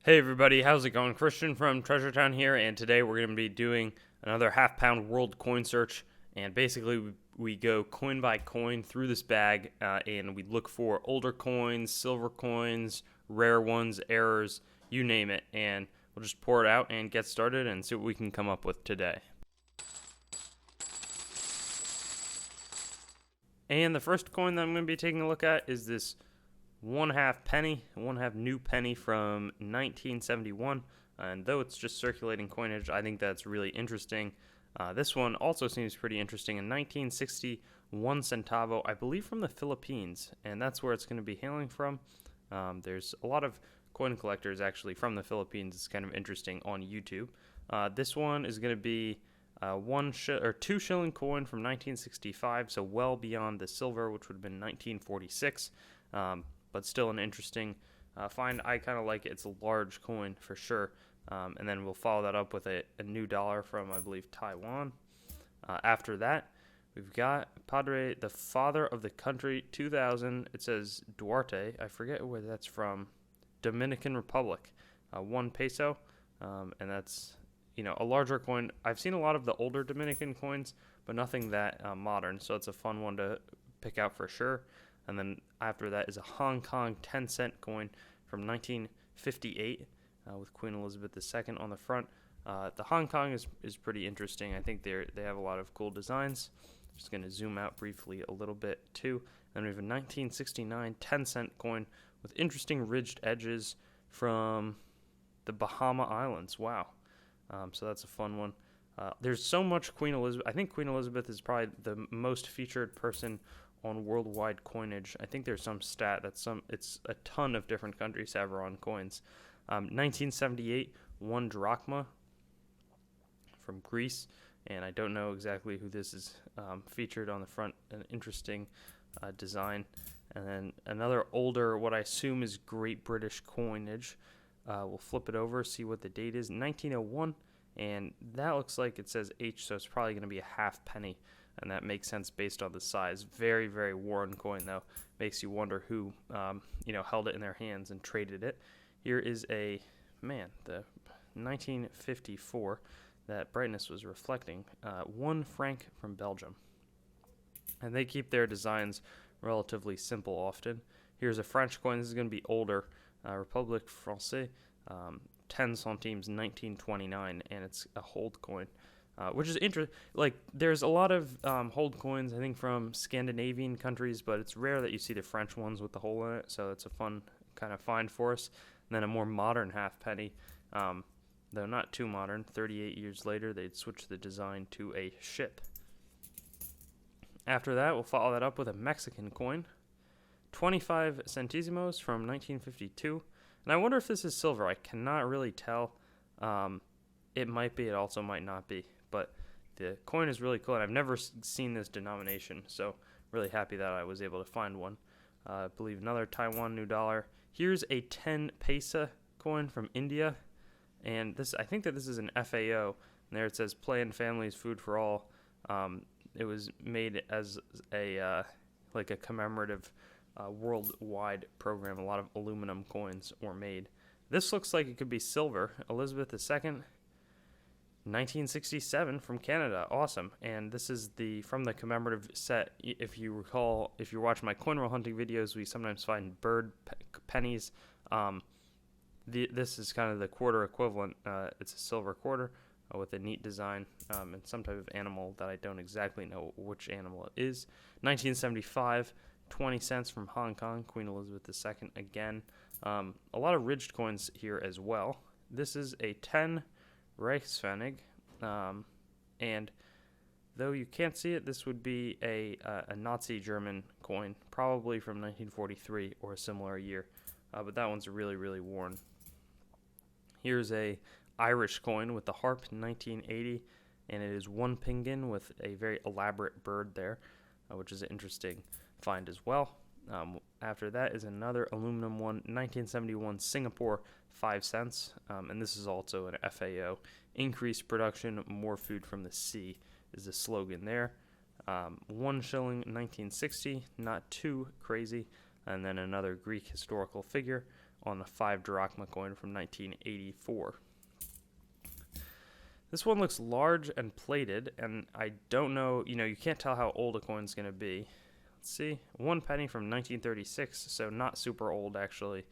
Hey everybody, how's it going? Christian from Treasure Town here, and today we're going to be doing another half-pound world coin search. And basically, we go coin by coin through this bag, and we look for older coins, silver coins, rare ones, errors, you name it, and we'll just pour it out and get started and see what we can come up with today. And the first coin that I'm going to be taking a look at is this 1/2 penny, 1/2 new penny from 1971. And though it's just circulating coinage, I think that's really interesting. This one also seems pretty interesting. In 1961 centavo, I believe from the Philippines, and that's where it's going to be hailing from. There's a lot of coin collectors actually from the Philippines. It's kind of interesting on YouTube. This one is going to be 2 shilling coin from 1965, so well beyond the silver, which would have been 1946. But still an interesting find. I kind of like it. It's a large coin for sure. And then we'll follow that up with a new dollar from, I believe, Taiwan. After that, we've got Padre, the father of the country, 2000. It says Duarte. I forget where that's from. Dominican Republic. 1 peso. And that's, a larger coin. I've seen a lot of the older Dominican coins, but nothing that modern. So it's a fun one to pick out for sure. And then after that is a Hong Kong 10-cent coin from 1958 with Queen Elizabeth II on the front. The Hong Kong is pretty interesting. I think they have a lot of cool designs. Just going to zoom out briefly a little bit too. Then we have a 1969 10-cent coin with interesting ridged edges from the Bahama Islands. Wow. So that's a fun one. There's so much Queen Elizabeth. I think Queen Elizabeth is probably the most featured person on worldwide coinage. I think there's some stat it's a ton of different countries have her on coins. 1978, 1 drachma from Greece, and I don't know exactly who this is featured on the front. An interesting design. And then another older, what I assume is Great British coinage. We'll flip it over, see what the date is. 1901, and that looks like it says H, so it's probably going to be a half penny. And that makes sense based on the size. Very, very worn coin, though. Makes you wonder who, held it in their hands and traded it. Here is the 1954. That brightness was reflecting. 1 franc from Belgium. And they keep their designs relatively simple often. Here's a French coin. This is going to be older. République Française, 10 centimes, 1929, and it's a hold coin. Which is interesting. Like, there's a lot of hold coins, I think, from Scandinavian countries, but it's rare that you see the French ones with the hole in it, so it's a fun kind of find for us. And then a more modern half penny, though not too modern. 38 years later, they'd switch the design to a ship. After that, we'll follow that up with a Mexican coin, 25 centésimos from 1952. And I wonder if this is silver. I cannot really tell. It might be. It also might not be. But the coin is really cool, and I've never seen this denomination, so really happy that I was able to find one. I believe another Taiwan new dollar. Here's a 10 paisa coin from India, and I think that this is an FAO, and there it says "Play and Families, Food for All." It was made as a commemorative worldwide program. A lot of aluminum coins were made. This looks like it could be silver. Elizabeth II. 1967 from Canada. Awesome. And this is from the commemorative set. If you recall, if you're watching my coin roll hunting videos, we sometimes find bird pennies. This is kind of the quarter equivalent. It's a silver quarter with a neat design and some type of animal that I don't exactly know which animal it is. 1975, 20 cents from Hong Kong, Queen Elizabeth II again. A lot of ridged coins here as well. This is a 10 Reichspfennig, and though you can't see it, this would be a Nazi German coin, probably from 1943 or a similar year, but that one's really, really worn. Here's a Irish coin with the harp, 1980, and it is 1 pinyin with a very elaborate bird there, which is an interesting find as well. After that is another aluminum one, 1971 Singapore, 5 cents, and this is also an FAO. Increased production, more food from the sea is the slogan there. 1 shilling, 1960, not too crazy. And then another Greek historical figure on the 5 drachma coin from 1984. This one looks large and plated, and I don't know, you can't tell how old a coin's going to be. Let's see, 1 penny from 1936, so not super old actually.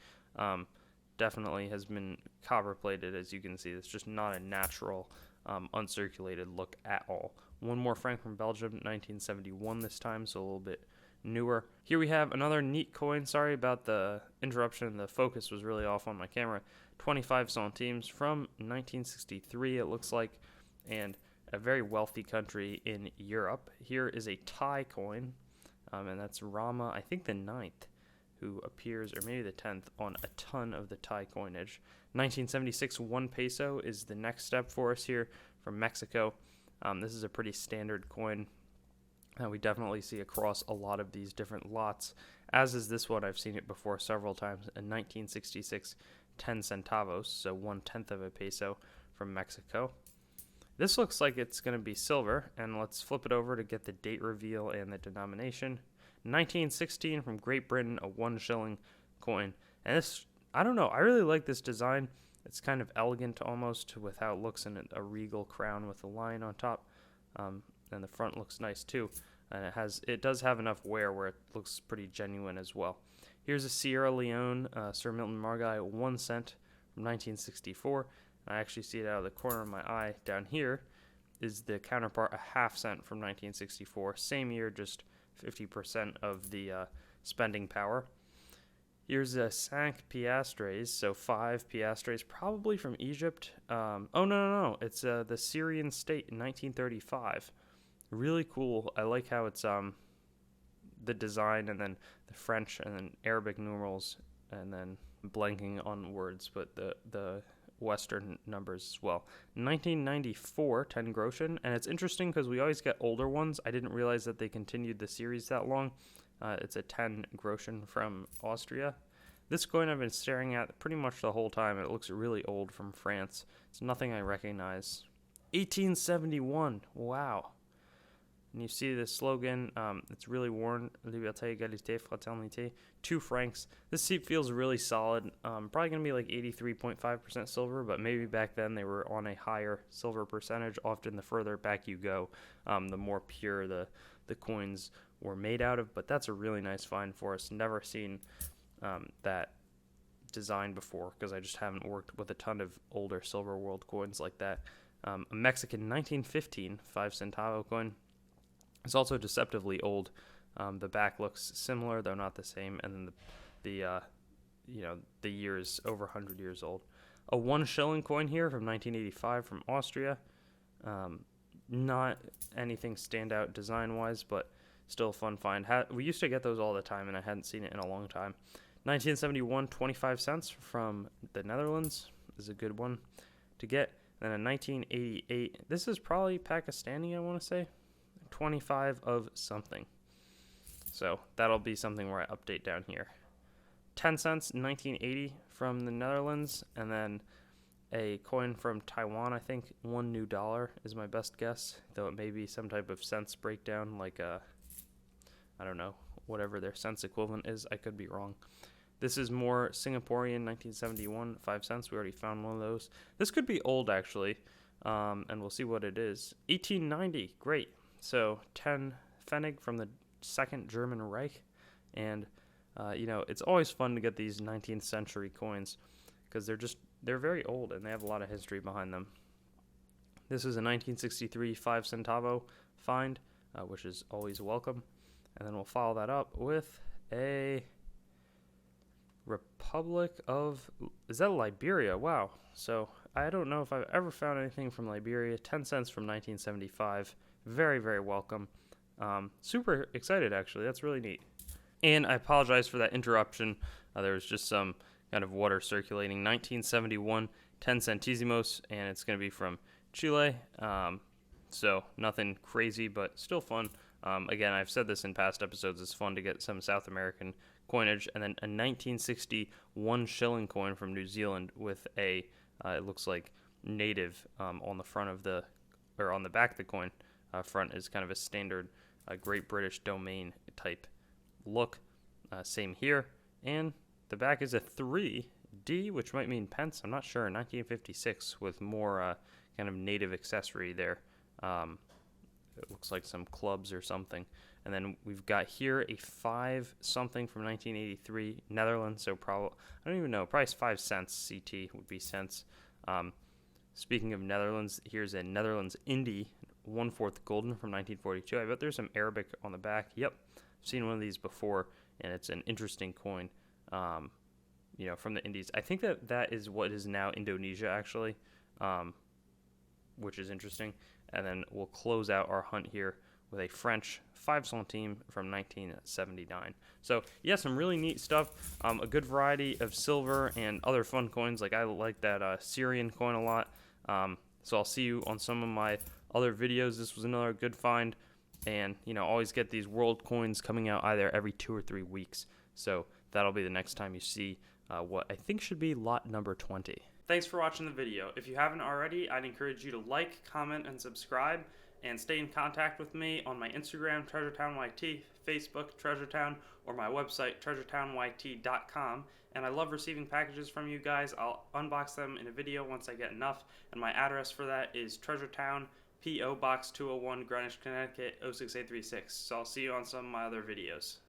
Definitely has been copper plated, as you can see. It's just not a natural uncirculated look at all. 1 more franc from Belgium, 1971 this time, so a little bit newer. Here we have another neat coin. Sorry about the interruption. The focus was really off on my camera. 25 centimes from 1963, it looks like, and a very wealthy country in Europe. Here is a Thai coin, and that's Rama, I think the 9th, who appears, or maybe the 10th, on a ton of the Thai coinage. 1976 1 peso is the next step for us here from Mexico. This is a pretty standard coin that we definitely see across a lot of these different lots, as is this one. I've seen it before several times. In 1966, 10 centavos, so 1/10 of a peso from Mexico. This looks like it's going to be silver, and let's flip it over to get the date reveal and the denomination. 1916 from Great Britain, a 1 shilling coin. And this, I don't know, I really like this design. It's kind of elegant almost with how it looks in a regal crown with a lion on top. And the front looks nice too. And it does have enough wear where it looks pretty genuine as well. Here's a Sierra Leone Sir Milton Margai 1 cent from 1964. I actually see it out of the corner of my eye. Down here is the counterpart, a 1/2 cent from 1964. Same year, just 50% of the spending power. Here's a 5 piastres, so 5 piastres, probably from Egypt. Oh, no. It's the Syrian state in 1935. Really cool. I like how it's the design, and then the French, and then Arabic numerals, and then blanking on words, but the Western numbers as well. 1994, 10 groschen, and it's interesting because we always get older ones. I didn't realize that they continued the series that long. It's a 10 groschen from Austria. This coin I've been staring at pretty much the whole time. It looks really old, from France. It's nothing I recognize. 1871, wow. And you see the slogan, it's really worn, Liberté, Égalité, Fraternité, 2 francs. This seat feels really solid. Probably going to be like 83.5% silver, but maybe back then they were on a higher silver percentage. Often the further back you go, the more pure the coins were made out of. But that's a really nice find for us. Never seen that design before, because I just haven't worked with a ton of older silver world coins like that. A Mexican 1915 5 centavo coin. It's also deceptively old. The back looks similar, though not the same, and then the years over 100 years old. A 1 shilling coin here from 1985 from Austria. Not anything stand out design-wise, but still a fun find. We used to get those all the time, and I hadn't seen it in a long time. 1971, 25 cents from the Netherlands is a good one to get. Then in 1988, this is probably Pakistani, I want to say. 25 of something. So that'll be something where I update down here. 10 cents, 1980 from the Netherlands, and then a coin from Taiwan, I think. $1 new is my best guess, though it may be some type of cents breakdown, like I don't know, whatever their cents equivalent is. I could be wrong. This is more Singaporean, 1971, 5 cents. We already found one of those. This could be old, actually, and we'll see what it is. 1890, great. So 10 Pfennig from the Second German Reich. And, it's always fun to get these 19th century coins because they're very old and they have a lot of history behind them. This is a 1963 5 centavo find, which is always welcome. And then we'll follow that up with a Republic of, is that Liberia? Wow. So I don't know if I've ever found anything from Liberia. 10 cents from 1975. Very, very welcome. Super excited, actually. That's really neat. And I apologize for that interruption. There was just some kind of water circulating. 1971, 10 centésimos, and it's going to be from Chile. So nothing crazy, but still fun. Again, I've said this in past episodes. It's fun to get some South American coinage. And then a 1960 1 shilling coin from New Zealand with a, it looks like native on the front of on the back of the coin. Front is kind of a standard Great British domain type look. Same here. And the back is a 3 D, which might mean pence. I'm not sure. 1956 with more kind of native accessory there. It looks like some clubs or something. And then we've got here a 5 something from 1983, Netherlands. So probably, I don't even know, probably 5 cents. CT would be cents. Speaking of Netherlands, here's a Netherlands Indie 1/4 golden from 1942. I bet there's some Arabic on the back. Yep, I've seen one of these before, and it's an interesting coin. From the Indies. I think that is what is now Indonesia, actually, which is interesting. And then we'll close out our hunt here with a French 5 centime from 1979. So, yeah, some really neat stuff. A good variety of silver and other fun coins. Like, I like that Syrian coin a lot. So I'll see you on some of my other videos. This was another good find. And, always get these world coins coming out either every 2 or 3 weeks. So that'll be the next time you see what I think should be lot number 20. Thanks for watching the video. If you haven't already, I'd encourage you to like, comment, and subscribe, and stay in contact with me on my Instagram, TreasureTownYT, Facebook, TreasureTown, or my website, TreasureTownYT.com. And I love receiving packages from you guys. I'll unbox them in a video once I get enough, and my address for that is TreasureTown, P.O. Box 201, Greenwich, Connecticut, 06836. So I'll see you on some of my other videos.